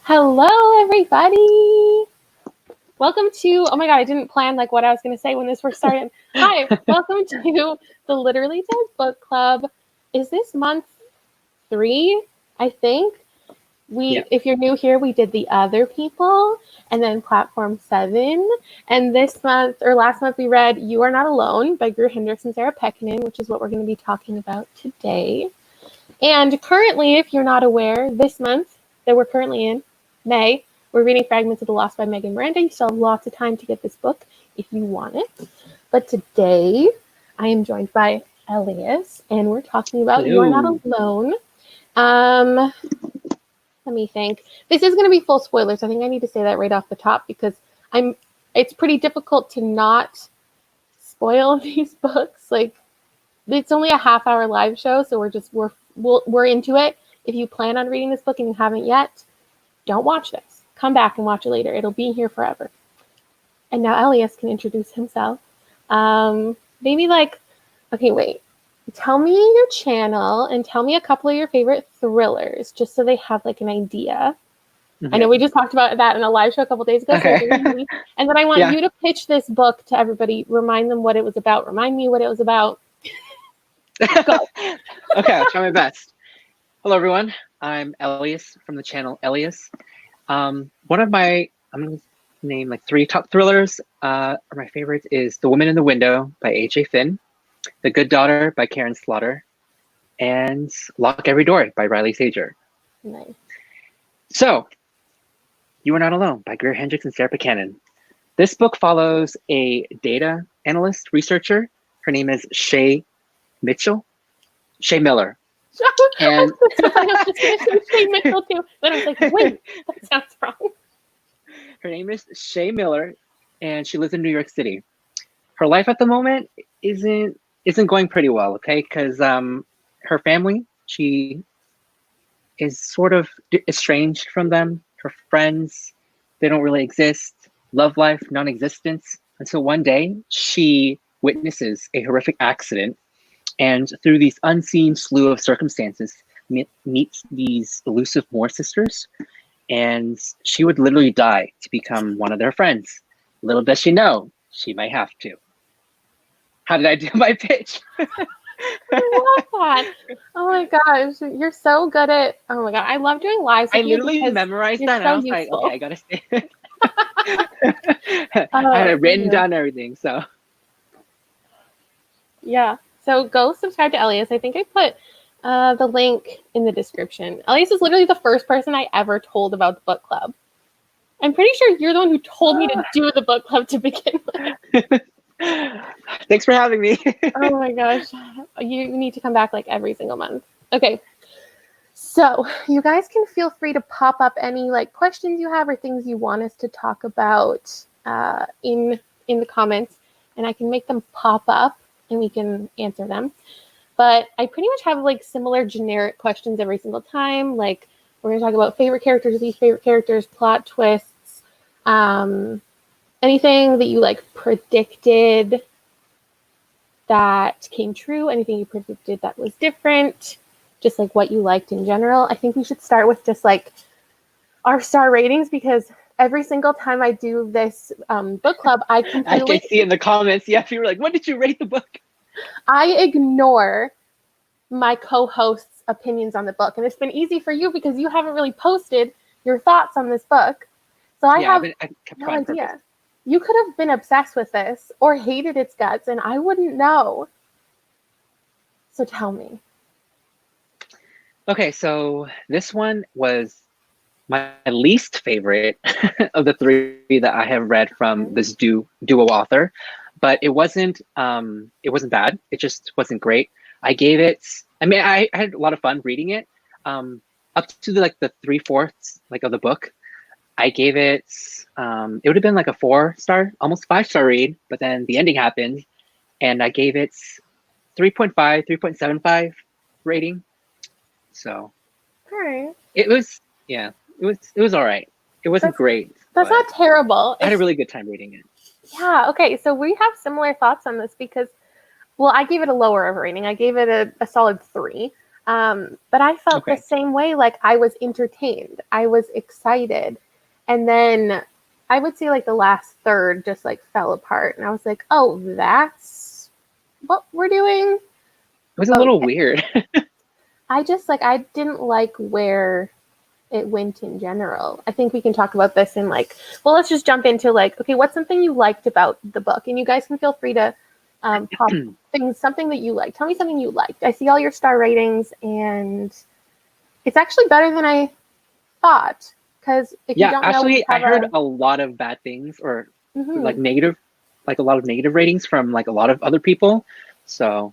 Hello, everybody. Welcome to, oh my God, I didn't plan like what I was going to say when this first started. Hi, welcome to the Literally Dead Book Club. Is this month 3, I think? If you're new here, we did The Other People and then Platform 7. And this month, or last month, we read You Are Not Alone by Greer Hendricks and Sarah Pekkanen, which is what we're going to be talking about today. And currently, if you're not aware, this month that we're currently in, May, we're reading Fragments of the Lost by Megan Miranda. You still have lots of time to get this book if you want it. But today, I am joined by Elias, and we're talking about Hello. You Are Not Alone. Let me think. This is going to be full spoilers. I think I need to say that right off the top because it's pretty difficult to not spoil these books. Like, it's only a half-hour live show, so we're into it. If you plan on reading this book and you haven't yet, don't watch this. Come back and watch it later. It'll be here forever. And now Elias can introduce himself. Maybe okay, wait. Tell me your channel and tell me a couple of your favorite thrillers, just so they have like an idea. Mm-hmm. I know we just talked about that in a live show a couple days ago. Okay. So and then I want you to pitch this book to everybody. Remind them what it was about. Remind me what it was about. Go. Okay, I'll try my best. Hello, everyone. I'm Elias from the channel Elias. I'm going to name like 3 top thrillers. My favorite is The Woman in the Window by A.J. Finn, The Good Daughter by Karen Slaughter, and Lock Every Door by Riley Sager. Nice. So, You Are Not Alone by Greer Hendricks and Sarah Pekkanen. This book follows a data analyst researcher. Her name is Shay Miller. And I was just going to say Shay Mitchell too. Then I was like, wait, that sounds wrong. Her name is Shay Miller, and she lives in New York City. Her life at the moment isn't going pretty well, okay? Because her family, she is sort of estranged from them. Her friends, they don't really exist. Love life, non-existence. Until one day, she witnesses a horrific accident, and through these unseen slew of circumstances, meets these elusive Moore sisters, and she would literally die to become one of their friends. Little does she know, she might have to. How did I do my pitch? I love that. Oh my gosh, you're so good at. Oh my god, I love doing lives. I literally memorized that, and I was like, okay, I gotta say it. I had written down everything, so. Yeah. So go subscribe to Elias. I think I put the link in the description. Elias is literally the first person I ever told about the book club. I'm pretty sure you're the one who told me to do the book club to begin with. Thanks for having me. Oh my gosh. You need to come back like every single month. Okay. So you guys can feel free to pop up any like questions you have or things you want us to talk about in the comments, and I can make them pop up and we can answer them. But I pretty much have like similar generic questions every single time. Like we're going to talk about favorite characters, least favorite characters, plot twists, anything that you like predicted that came true, anything you predicted that was different, just like what you liked in general. I think we should start with just like our star ratings, because every single time I do this book club, I can see in the comments, yeah, you were like, what did you rate the book? I ignore my co-host's opinions on the book. And it's been easy for you because you haven't really posted your thoughts on this book. So I have no idea. Purpose. You could have been obsessed with this or hated its guts, and I wouldn't know. So tell me. Okay, so this one was my least favorite of the 3 that I have read from this duo author, but it wasn't bad. It just wasn't great. I gave it. I mean, I had a lot of fun reading it. Up to the 3/4 of the book, I gave it. It would have been like a 4-star, almost 5-star read, but then the ending happened, and I gave it 3.5, 3.75 rating. So, all right. It was all right. It wasn't great. That's not terrible. I had a really good time reading it. Yeah. Okay. So we have similar thoughts on this because, well, I gave it a lower of a rating. I gave it a solid 3. But I felt the same way. Like I was entertained, I was excited, and then I would say like the last third just like fell apart, and I was like, oh, that's what we're doing. It was a little weird. I just like I didn't like where it went in general. I think we can talk about this in like, well, let's just jump into like, okay, what's something you liked about the book? And you guys can feel free to pop things, something that you liked. Tell me something you liked. I see all your star ratings, and it's actually better than I thought. Because if you don't know, actually, I heard a lot of bad things or like negative, like a lot of negative ratings from like a lot of other people. So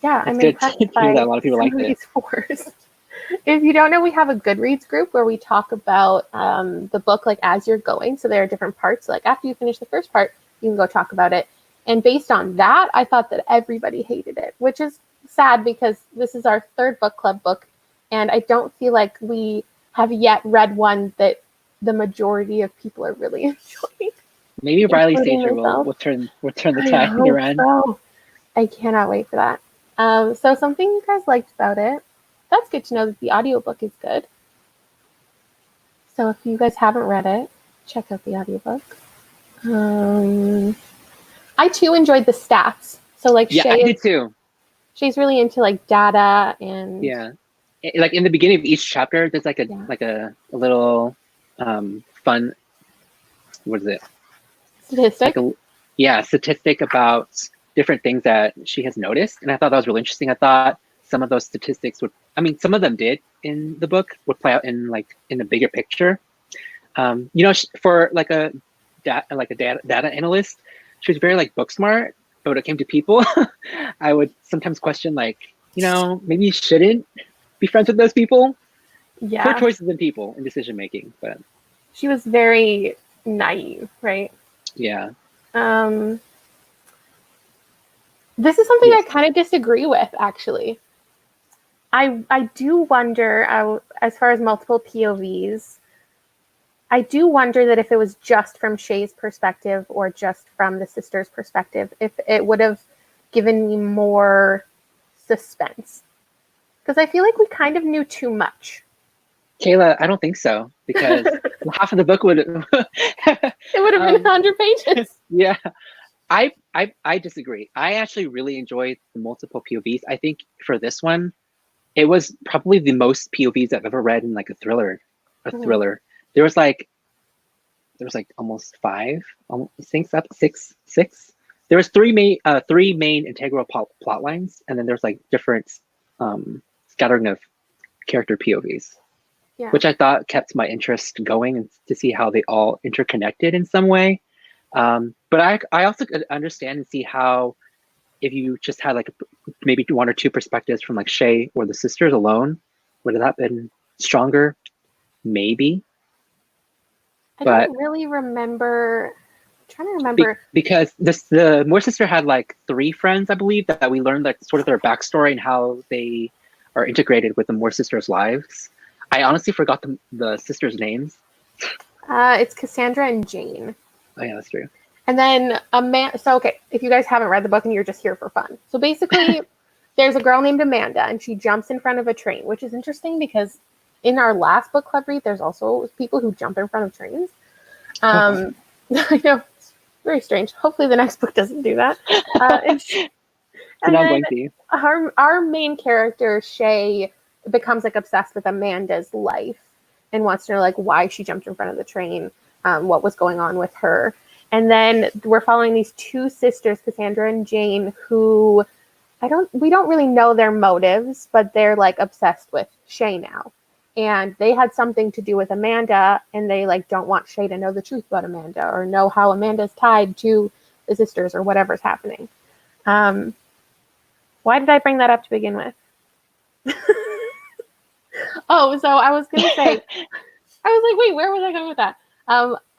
yeah, I'm impressed by that a lot of people liked it. If you don't know, we have a Goodreads group where we talk about the book like as you're going. So there are different parts. Like after you finish the first part, you can go talk about it. And based on that, I thought that everybody hated it, which is sad because this is our third book club book. And I don't feel like we have yet read one that the majority of people are really enjoying. Maybe Riley Sager will turn the tide around. So. I cannot wait for that. So something you guys liked about it. That's good to know that the audiobook is good. So if you guys haven't read it, check out the audiobook. I too enjoyed the stats. So like I did too. Shay's really into like data and like in the beginning of each chapter, there's like a little fun. What is it? Statistic. Like statistic about different things that she has noticed, and I thought that was really interesting. I thought some of those statistics some of them did in the book would play out in the bigger picture. For like a data analyst, she was very like book smart, but when it came to people, I would sometimes question maybe you shouldn't be friends with those people. Yeah. Poor choices in people in decision making, but she was very naive, right? Yeah. This is something I kind of disagree with, actually. I do wonder, as far as multiple POVs, I do wonder that if it was just from Shay's perspective or just from the sister's perspective, if it would have given me more suspense. Because I feel like we kind of knew too much. Kayla, I don't think so, because half of the book would it would have been 100 pages. Yeah. I disagree. I actually really enjoyed the multiple POVs. I think for this one, it was probably the most POVs I've ever read in like a thriller. There was almost five, six. There was three main integral plot lines, and then there's like different scattering of character POVs, which I thought kept my interest going and to see how they all interconnected in some way. But I also could understand and see how if you just had like maybe one or two perspectives from like Shay or the sisters alone, would have that been stronger? Maybe. I don't really remember. I'm trying to remember. Because the Moore sister had like 3 friends, I believe, that we learned like sort of their backstory and how they are integrated with the Moore sisters' lives. I honestly forgot the sisters' names. It's Cassandra and Jane. Oh yeah, that's true. And then if you guys haven't read the book and you're just here for fun. So basically, there's a girl named Amanda, and she jumps in front of a train, which is interesting because in our last book club read, there's also people who jump in front of trains. I know, it's very strange. Hopefully the next book doesn't do that. Our main character, Shay, becomes like obsessed with Amanda's life and wants to know like why she jumped in front of the train, what was going on with her. And then we're following these 2 sisters, Cassandra and Jane, who we don't really know their motives, but they're like obsessed with Shay now. And they had something to do with Amanda, and they like don't want Shay to know the truth about Amanda or know how Amanda's tied to the sisters or whatever's happening. Why did I bring that up to begin with? So I was gonna say, I was like, wait, where was I going with that?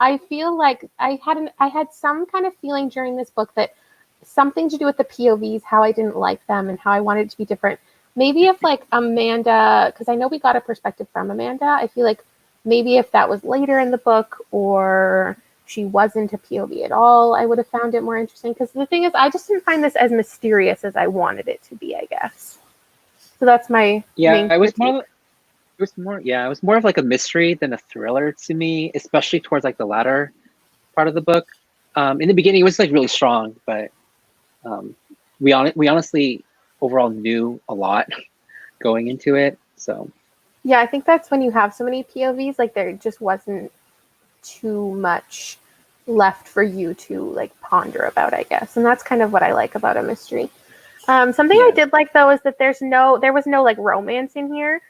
I feel like I had some kind of feeling during this book that something to do with the POVs, how I didn't like them and how I wanted it to be different. Maybe if like Amanda, because I know we got a perspective from Amanda, I feel like maybe if that was later in the book or she wasn't a POV at all, I would have found it more interesting. Because the thing is, I just didn't find this as mysterious as I wanted it to be, I guess. So that's my main Yeah, critique. it was more of like a mystery than a thriller to me, especially towards like the latter part of the book. In the beginning, it was like really strong, but um, we honestly overall knew a lot going into it. So Yeah, I think that's when you have so many POVs, like there just wasn't too much left for you to like ponder about, I guess. And that's kind of what I like about a mystery. Something I yeah, did like though is that there was no like romance in here.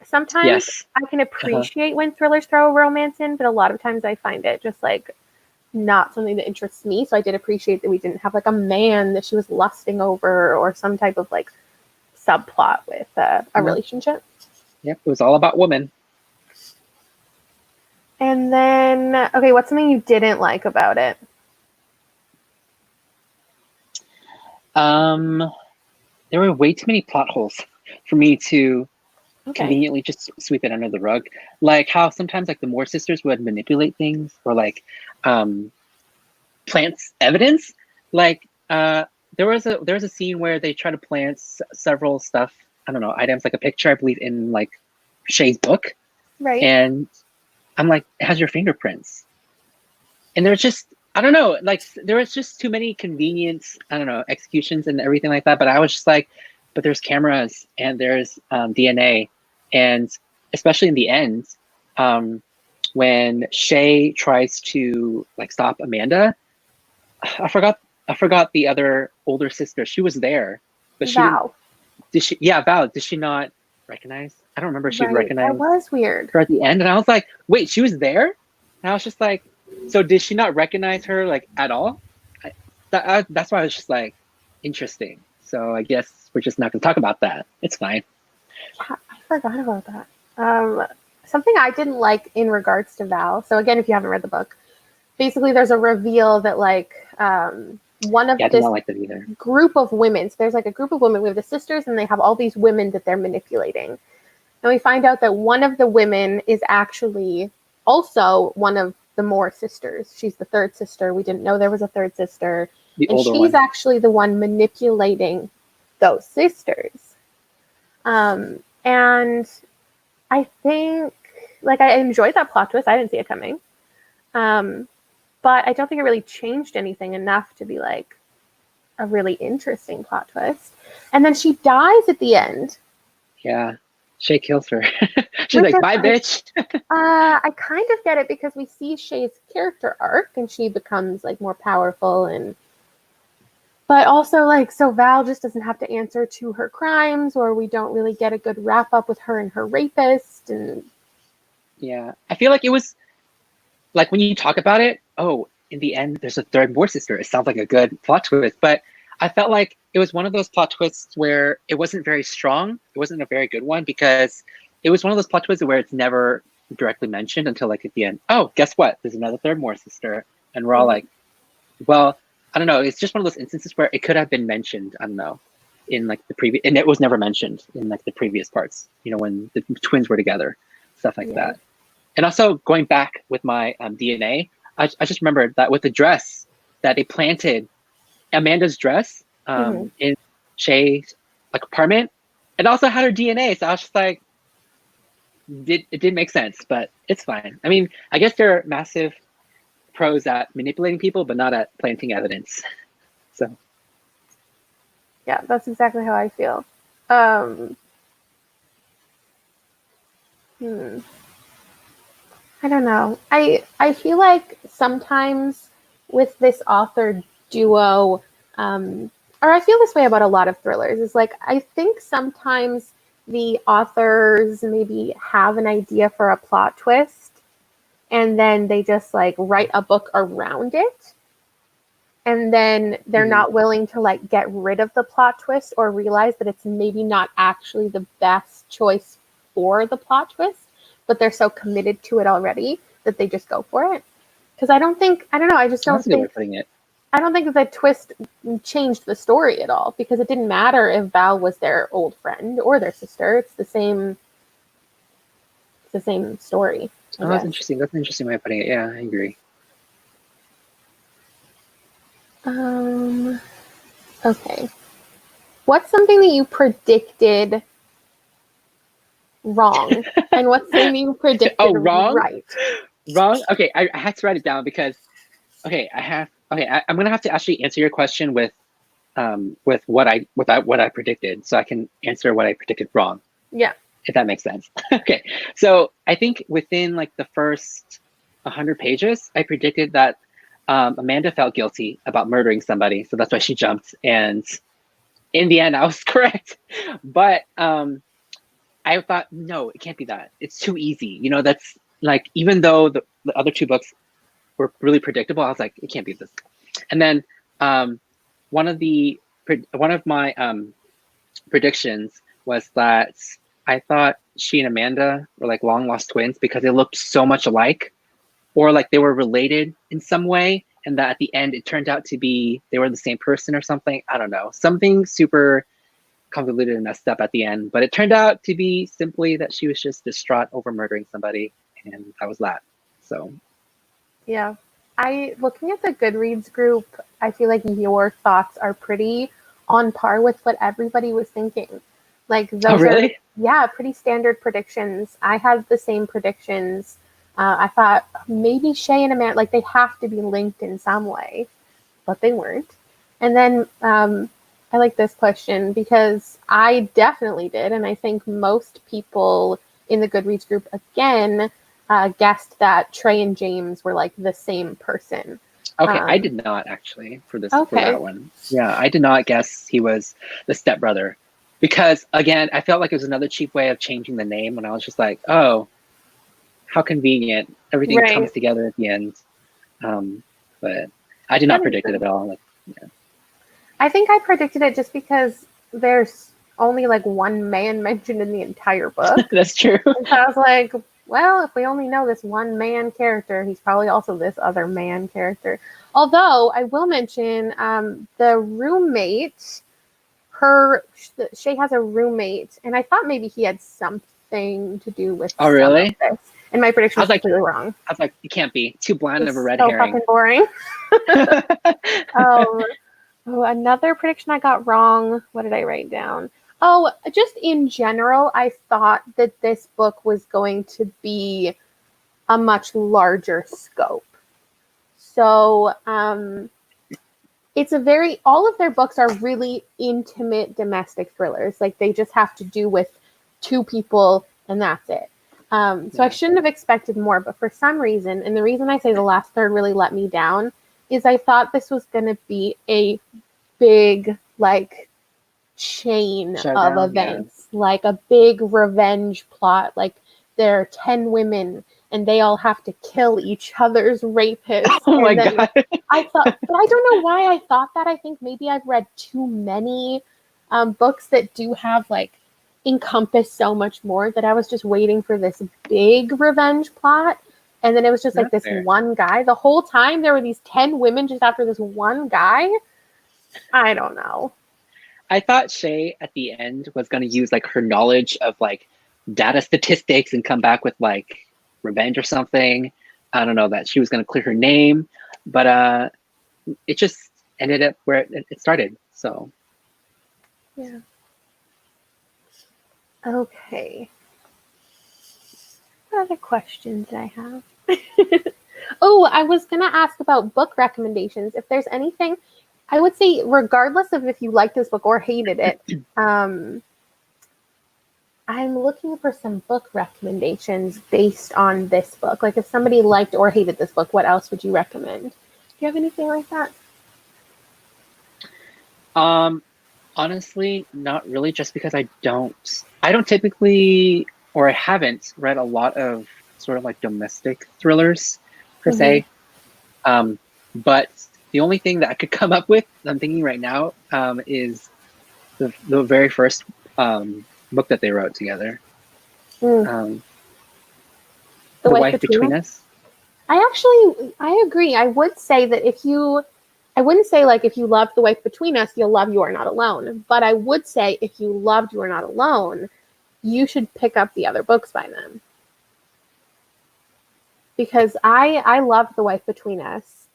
Sometimes yes, I can uh-huh. appreciate when thrillers throw romance in, but a lot of times I find it just like not something that interests me. So I did appreciate that we didn't have like a man that she was lusting over or some type of like subplot with a Yep, relationship. yep. It was all about women. And then, okay, what's something you didn't like about it? Um, there were way too many plot holes for me to Okay. conveniently just sweep it under the rug. Like how sometimes like the Moore sisters would manipulate things or like um plants evidence. Like there was a scene where they try to plant several stuff, I don't know, items like a picture, I believe, in like Shay's book, Right. and I'm like, it has your fingerprints. And there's just I don't know, like there was just too many convenience, I don't know, executions and everything like that. But I was just like, but there's cameras and there's DNA, and especially in the end, um, when Shay tries to like stop Amanda, I forgot I forgot the other older sister. She was there, but she didn't. Val. Did she? Yeah, Val. Did she not recognize? I don't remember if she Right. That recognized was weird. her at the end, and I was like, wait, she was there? And I was just like, so did she not recognize her like at all? That's why I was just like, interesting. So I guess we're just not gonna talk about that. It's fine. Yeah, I forgot about that. Something I didn't like in regards to Val. So again, if you haven't read the book, basically there's a reveal that like one of Yeah, I did this not like that either. group of women. So there's like a group of women. We have the sisters, and they have all these women that they're manipulating. And we find out that one of the women is actually also one of the Moore sisters. She's the third sister. We didn't know there was a third sister. The And older she's one. actually the one manipulating those sisters. And I think, like, I enjoyed that plot twist. I didn't see it coming. Um, but I don't think it really changed anything enough to be like a really interesting plot twist. And then she dies at the end, Yeah, Shay kills her. She's which like, is bye, like, bitch. I kind of get it because we see Shay's character arc and she becomes like more powerful and but also like so Val just doesn't have to answer to her crimes or we don't really get a good wrap up with her and her rapist and Yeah, I feel like it was like when you talk about it, oh, in the end, there's a third Moore sister. It sounds like a good plot twist, but I felt like it was one of those plot twists where it wasn't very strong. It wasn't a very good one because it was one of those plot twists where it's never directly mentioned until like at the end. Oh, guess what? There's another third Moore sister, and we're all mm-hmm. like, well, I don't know. It's just one of those instances where it could have been mentioned. I don't know, in like the previous, and it was never mentioned in like the previous parts. You know, when the twins were together, stuff like Yeah. that. And also going back with my DNA, I just remembered that with the dress that they planted Amanda's dress Mm-hmm. in Shay's like apartment, it also had her DNA. So I was just like, it did make sense, but it's fine. I mean, I guess there are massive pros at manipulating people, but not at planting evidence. So Yeah, that's exactly how I feel. Um, hmm. I don't know. I feel like sometimes with this author duo, or I feel this way about a lot of thrillers. Is like I think sometimes the authors maybe have an idea for a plot twist, and then they just like write a book around it, and then they're mhm. not willing to like get rid of the plot twist or realize that it's maybe not actually the best choice for the plot twist, but they're so committed to it already that they just go for it. Because I don't know, I just don't That's a good way think, of putting it. I don't think the twist changed the story at all because it didn't matter if Val was their old friend or their sister. It's the same story, I Oh, that's guess. interesting. That's an interesting way of putting it. Yeah, I agree. Um, okay. What's something that you predicted wrong and what's the name you predicted Oh, wrong? right? Wrong? Okay, I had to write it down because I'm gonna have to actually answer your question with what I predicted, so I can answer what I predicted wrong, Yeah. if that makes sense. Okay, so I think within like the first 100 pages, I predicted that Amanda felt guilty about murdering somebody, so that's why she jumped. And in the end, I was correct. But I thought, no, it can't be that. It's too easy. You know, that's like, even though the other two books were really predictable, I was like, it can't be this. And then one of my predictions was that I thought she and Amanda were like long lost twins because they looked so much alike, or like they were related in some way, and that at the end it turned out to be they were the same person or something. I don't know, something super convoluted and messed up at the end, but it turned out to be simply that she was just distraught over murdering somebody, and that was that. So Yeah. Looking at the Goodreads group, I feel like your thoughts are pretty on par with what everybody was thinking. Like those oh really? yeah, pretty standard predictions. I had the same predictions. I thought maybe Shay and Amanda, like they have to be linked in some way, but they weren't. And then I like this question because I definitely did, and I think most people in the Goodreads group again guessed that Trey and James were like the same person. Okay, I did not actually for Okay. that one. Yeah, I did not guess he was the stepbrother because again, I felt like it was another cheap way of changing the name, and I was just like, oh, how convenient! Everything Right. comes together at the end. But I did not predict it at all. Like, yeah. I think I predicted it just because there's only like one man mentioned in the entire book. That's true. And so I was like, well, if we only know this one man character, he's probably also this other man character. Although I will mention the roommate, Shay has a roommate, and I thought maybe he had something to do with Oh, really? some of this. And my prediction was like, completely wrong. I was like, it can't be. Too bland of a red so herring. Fucking boring. Another prediction I got wrong. What did I write down? Oh, just in general, I thought that this book was going to be a much larger scope. So it's all of their books are really intimate domestic thrillers. Like they just have to do with two people and that's it. So I shouldn't have expected more, but for some reason, and the reason I say the last third really let me down, is I thought this was going to be a big, like, chain Showdown, of events, like a big revenge plot. Like there are 10 women and they all have to kill each other's rapists. Oh my God. I thought, but I don't know why I thought that. I think maybe I've read too many books that do have like encompass so much more that I was just waiting for this big revenge plot. And then it was just like this one guy. The whole time there were these 10 women just after this one guy. I don't know. I thought Shay at the end was going to use like her knowledge of like data statistics and come back with like revenge or something. I don't know, that she was going to clear her name, but it just ended up where it started. So yeah. Okay. What other questions I have? Oh, I was going to ask about book recommendations. If there's anything, I would say, regardless of if you liked this book or hated it, I'm looking for some book recommendations based on this book. Like if somebody liked or hated this book, what else would you recommend? Do you have anything like that? Honestly, not really, just because I don't typically, or I haven't read a lot of sort of like domestic thrillers per se. But the only thing that I could come up with, I'm thinking right now, is the very first book that they wrote together. The Wife Between Us. I agree. I would say that I wouldn't say like if you loved The Wife Between Us, you'll love You Are Not Alone. But I would say if you loved You Are Not Alone, you should pick up the other books by them. Because I love The Wife Between Us.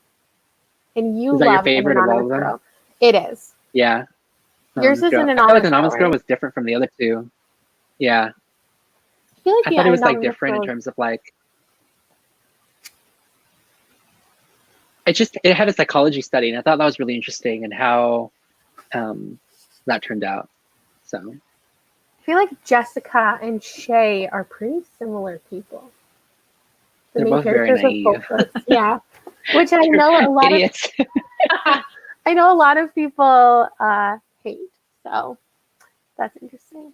And you love your favorite of all of them? Girl. It is. Yeah. Yours is an Anonymous Girl. I feel like Anonymous Girl was different from the other two. Yeah. feel like I the thought it was like Unknown different in Girls- terms of like it had a psychology study, and I thought that was really interesting and how that turned out. So I feel like Jessica and Shay are pretty similar people. The they're main both very characters of naive. both books. Yeah. Which I know a lot Idiots. of I know a lot of people hate. So that's interesting.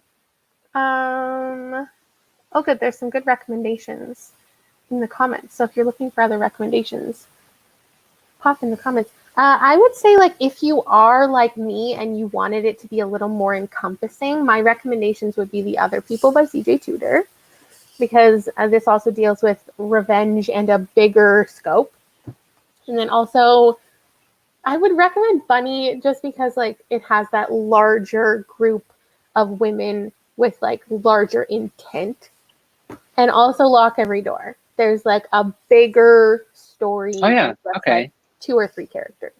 Oh good, there's some good recommendations in the comments. So if you're looking for other recommendations, pop in the comments. I would say, like, if you are like me and you wanted it to be a little more encompassing, my recommendations would be The Other People by CJ Tudor, because this also deals with revenge and a bigger scope. And then also, I would recommend Bunny just because, like, it has that larger group of women with, like, larger intent. And also Lock Every Door. There's, like, a bigger story. Oh yeah. with just, Okay. like, 2 or 3 characters.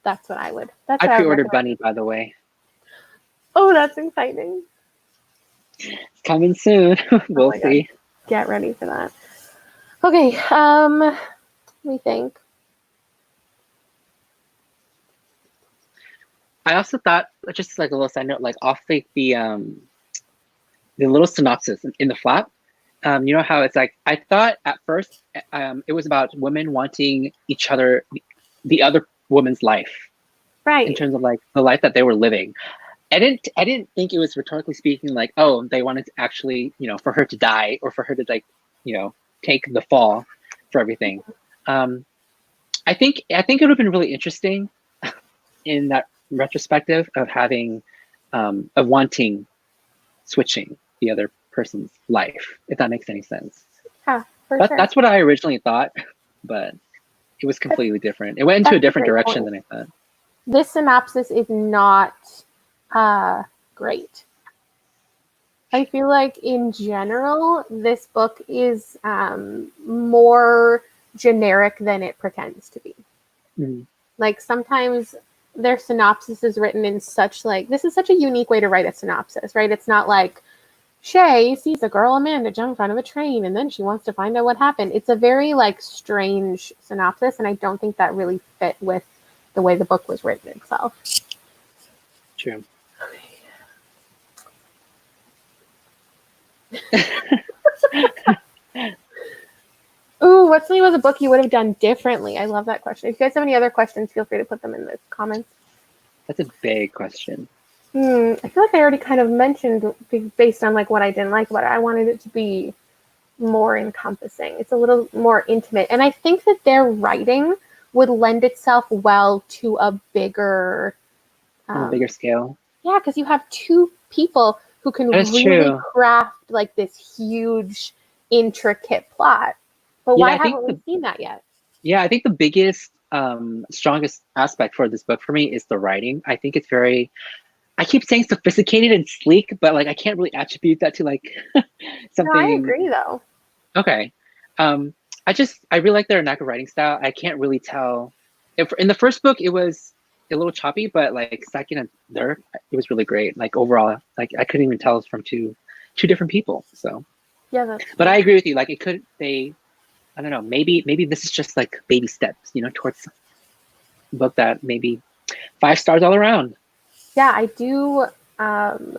That's what I would. That's I what pre-ordered recommend. Bunny, by the way. Oh, that's exciting. It's coming soon. We'll my God. see. Get ready for that. Okay, let me think. I also thought, just like a little side note, like off the little synopsis in the flap. You know how it's like, I thought at first it was about women wanting each other, the other woman's life, Right. in terms of like the life that they were living. I didn't think it was rhetorically speaking like, oh, they wanted to actually, for her to die or for her to like, take the fall for everything. I think it would have been really interesting in that retrospective of having of wanting switching the other person's life, if that makes any sense. Yeah, for sure. That's what I originally thought, but it was completely different. It went into a That's a different great direction point. than I thought. This synopsis is not great. I feel like in general, this book is more generic than it pretends to be. Mhm. Like sometimes their synopsis is written in such like, this is such a unique way to write a synopsis, right? It's not like Shay sees a girl Amanda jump in front of a train and then she wants to find out what happened. It's a very like strange synopsis, and I don't think that really fit with the way the book was written itself. True. Ooh, what's something was a book you would have done differently? I love that question. If you guys have any other questions, feel free to put them in the comments. That's a big question. I feel like I already kind of mentioned based on like what I didn't like about it. I wanted it to be more encompassing. It's a little more intimate. And I think that their writing would lend itself well to a bigger On a bigger scale. Yeah, because you have 2 people who can That's really true. craft like this huge, intricate plot. But why Yeah, I think haven't we seen that yet? Yeah, I think the biggest, strongest aspect for this book for me is the writing. I think it's very, I keep saying sophisticated and sleek, but like I can't really attribute that to like something. No, I agree though. Okay. I really like their knack of writing style. I can't really tell. If in the first book it was a little choppy, but like second and third, it was really great. Like overall, like I couldn't even tell it's from two different people. So Yeah, but I agree with you. Like I don't know, maybe this is just like baby steps, towards a book that maybe 5 stars all around. yeah, I do.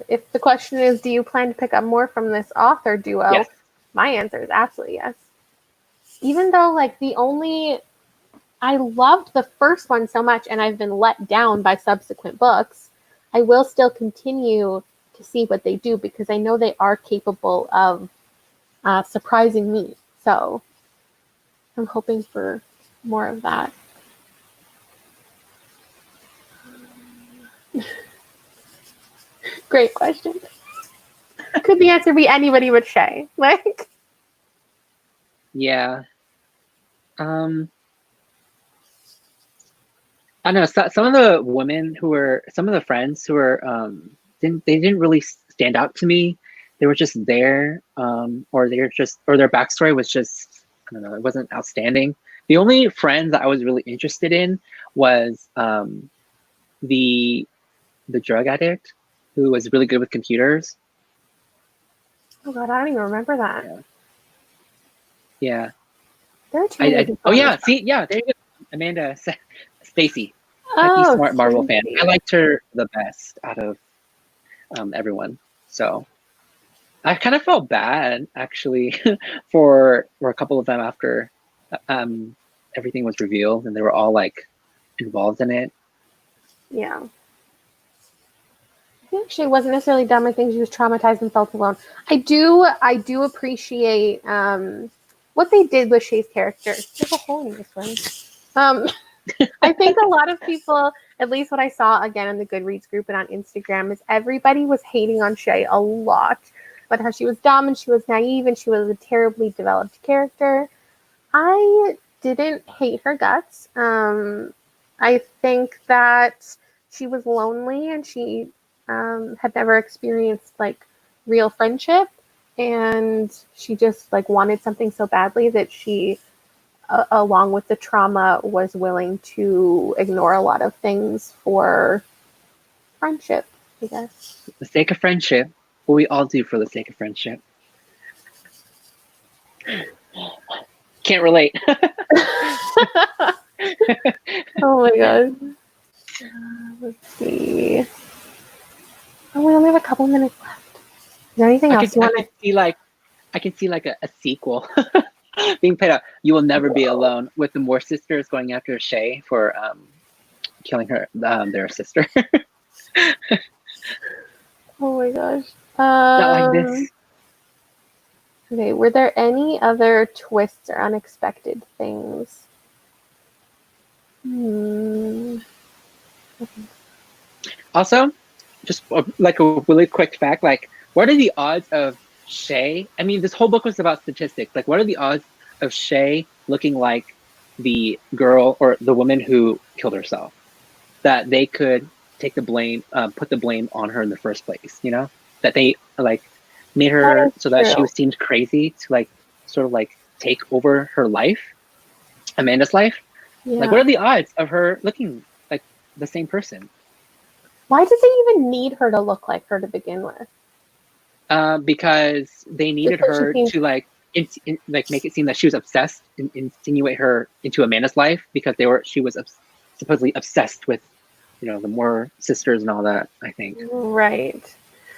If the question is, do you plan to pick up more from this author duo? Yes. My answer is absolutely yes. Even though like I loved the first one so much and I've been let down by subsequent books, I will still continue to see what they do because I know they are capable of surprising me. So I'm hoping for more of that. Great question. Could the answer be anybody but Shay? Like, Yeah. I don't know. Some of the women some of the friends who were, they didn't really stand out to me. They were just there, or their backstory was just, I don't know, it wasn't outstanding. The only friend that I was really interested in was the drug addict who was really good with computers. Oh god, I don't even remember that. Yeah. There are too many people. Oh yeah, see, yeah, there you go. Amanda Stacy. Happy Oh, smart Marvel fan. Stacey. I liked her the best out of everyone. So I kind of felt bad actually for a couple of them after everything was revealed and they were all like involved in it. Yeah. I think she wasn't necessarily dumb. I think she was traumatized and felt alone. I do appreciate what they did with Shay's character. There's a hole in this one. I think a lot of people, at least what I saw again in the Goodreads group and on Instagram, is everybody was hating on Shay a lot about how she was dumb and she was naive and she was a terribly developed character. I didn't hate her guts. I think that she was lonely and she had never experienced like real friendship, and she just like wanted something so badly that she, along with the trauma, was willing to ignore a lot of things for friendship, I guess. For the sake of friendship, what we all do for the sake of friendship. Can't relate. Oh my god. Let's see. Oh, we only have a couple minutes left. Is there anything else you want to? I can see like a sequel being played out. You will never be alone with the Moore sisters going after Shay for killing her their sister. Oh my gosh. Not like this. Okay, were there any other twists or unexpected things? Also, just like a really quick fact, like what are the odds of Shay? I mean, this whole book was about statistics. Like, what are the odds of Shay looking like the girl or the woman who killed herself? That they could take the blame, put the blame on her in the first place. You know, that they like made her so that she seemed crazy to like sort of like take over her life, Amanda's life. Yeah. Like, what are the odds of her looking like the same person? Why did they even need her to look like her to begin with? Because they needed her to like like make it seem that she was obsessed and insinuate her into Amanda's life because she was supposedly obsessed with, you know, the Moore sisters and all that, I think. Right.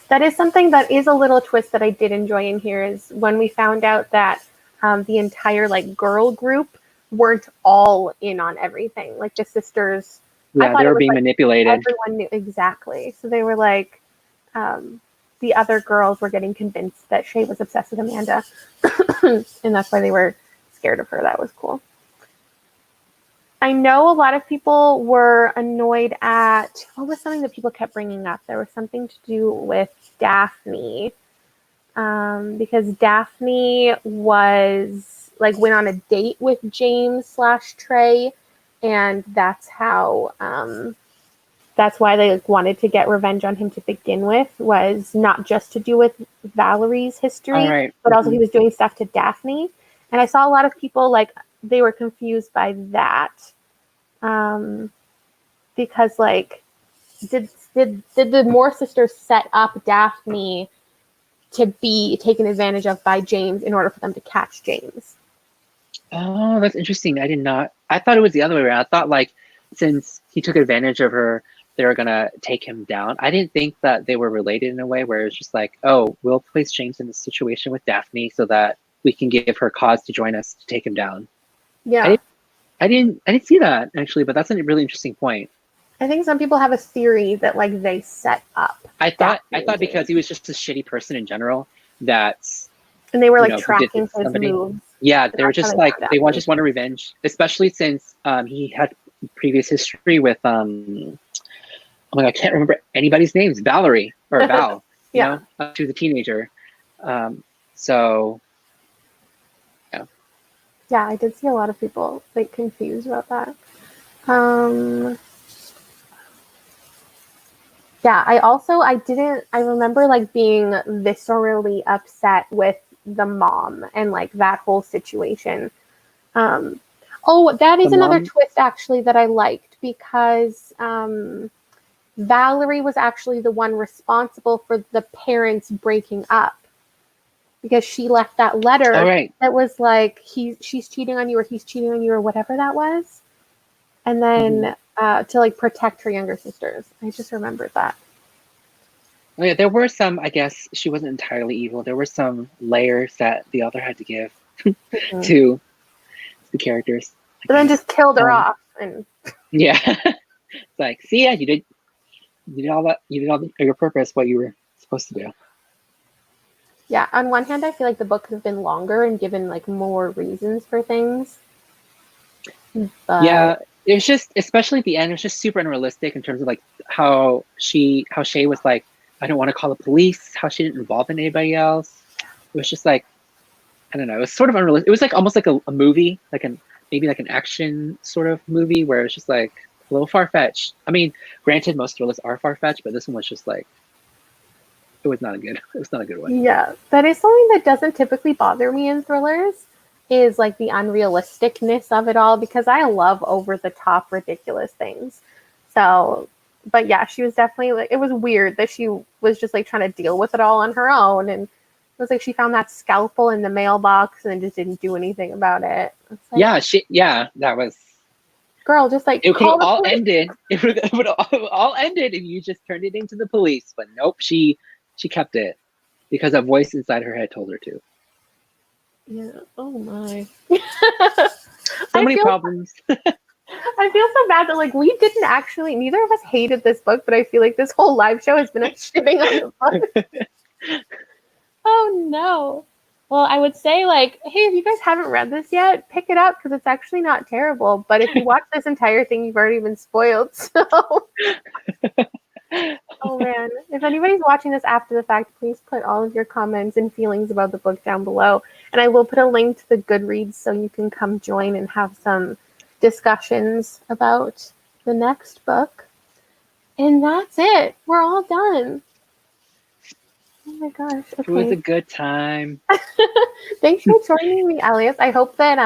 That is something that is a little twist that I did enjoy in here, is when we found out that the entire like girl group weren't all in on everything. Like the sisters, yeah, they were being manipulated. Everyone knew exactly. So they were like, the other girls were getting convinced that Shay was obsessed with Amanda, and that's why they were scared of her. That was cool. I know a lot of people were annoyed at, what was something that people kept bringing up? There was something to do with Daphne, because Daphne was like went on a date with James / Trey, and that's how that's why they like, wanted to get revenge on him to begin with, was not just to do with Valerie's history, but also he was doing stuff to Daphne. And I saw a lot of people like they were confused by that, because like did the Moore sisters set up Daphne to be taken advantage of by James in order for them to catch James? Oh, that's interesting. I thought it was the other way around. I thought like since he took advantage of her, they were gonna take him down. I didn't think that they were related in a way where it's just like, oh, we'll place James in this situation with Daphne so that we can give her cause to join us to take him down. Yeah. I didn't see that actually, but that's a really interesting point. I think some people have a theory that like they set up. I thought because he was just a shitty person in general, and they were like tracking his moves. Yeah, they were just like they just want a revenge, especially since he had previous history with oh my god, I can't remember anybody's names. Valerie or Val, yeah, you know, she was a teenager. So yeah. Yeah, I did see a lot of people like confused about that. Yeah, I remember like being viscerally upset with the mom and like that whole situation. Oh, that is another twist actually that I liked, because Valerie was actually the one responsible for the parents breaking up. because she left that letter All right. that was like she's cheating on you or he's cheating on you or whatever that was, and then to like protect her younger sisters. I just remembered that. Oh, yeah, there were some, I guess she wasn't entirely evil. There were some layers that the author had to give Mhm. to the characters. I But then guess. just killed her Um, off, and Yeah. It's like, see ya, you did all that, you did all your purpose, what you were supposed to do. yeah. On one hand, I feel like the book could have been longer and given like more reasons for things. But Yeah, it was just, especially at the end, it was just super unrealistic in terms of like how Shay was like, I don't want to call the police, how she didn't involve anybody else. It was just like, I don't know, it was sort of unrealistic. It was like almost like a movie, like maybe like an action sort of movie where it's just like a little far-fetched. I mean, granted, most thrillers are far-fetched, but this one was just like, it was not a good one. yeah, that is something that doesn't typically bother me in thrillers, is like the unrealisticness of it all, because I love over the top ridiculous things. So, but yeah, she was definitely like, it was weird that she was just like trying to deal with it all on her own, and it was like she found that scalpel in the mailbox and then just didn't do anything about it. It's like, That was, girl, just like it could call have the all police. ended. It would have all ended if you just turned it into the police. But nope, she kept it because a voice inside her head told her to. Yeah. Oh my. So I many feel problems. I feel so bad that like we didn't actually, neither of us hated this book, but I feel like this whole live show has been a shitting on the book. Oh no. Well, I would say like, hey, if you guys haven't read this yet, pick it up because it's actually not terrible. But if you watch this entire thing, you've already been spoiled. So, oh man, if anybody's watching this after the fact, please put all of your comments and feelings about the book down below, and I will put a link to the Goodreads so you can come join and have some discussions about the next book. And that's it. We're all done. Oh my gosh. It was a Okay. good time. Thanks for joining me, Elias. I hope that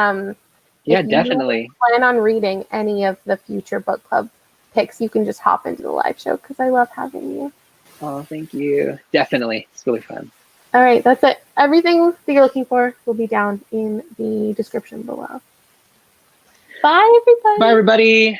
Yeah, if you definitely. plan on reading any of the future book club picks, you can just hop into the live show because I love having you. Oh, thank you. Definitely. It's really fun. All right, that's it. Everything that you're looking for will be down in the description below. Bye, everybody. Bye, everybody.